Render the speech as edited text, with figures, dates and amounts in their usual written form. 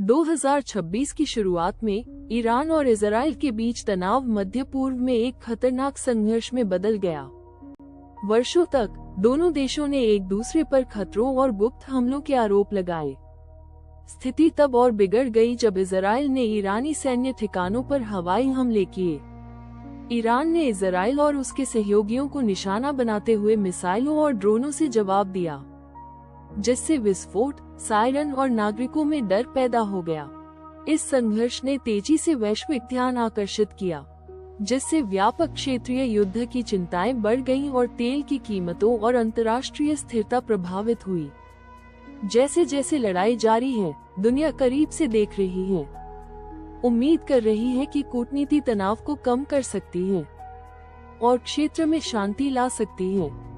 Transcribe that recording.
2026 की शुरुआत में ईरान और इजराइल के बीच तनाव मध्य पूर्व में एक खतरनाक संघर्ष में बदल गया। वर्षों तक दोनों देशों ने एक दूसरे पर खतरों और गुप्त हमलों के आरोप लगाए। स्थिति तब और बिगड़ गई जब इजराइल ने ईरानी सैन्य ठिकानों पर हवाई हमले किए। ईरान ने इजराइल और उसके सहयोगियों को निशाना बनाते हुए मिसाइलों और ड्रोनों से जवाब दिया, जिससे विस्फोट, सायरन और नागरिकों में डर पैदा हो गया। इस संघर्ष ने तेजी से वैश्विक ध्यान आकर्षित किया, जिससे व्यापक क्षेत्रीय युद्ध की चिंताएं बढ़ गईं और तेल की कीमतों और अंतर्राष्ट्रीय स्थिरता प्रभावित हुई। जैसे जैसे लड़ाई जारी है, दुनिया करीब से देख रही है, उम्मीद कर रही है कि कूटनीति तनाव को कम कर सकती है और क्षेत्र में शांति ला सकती है।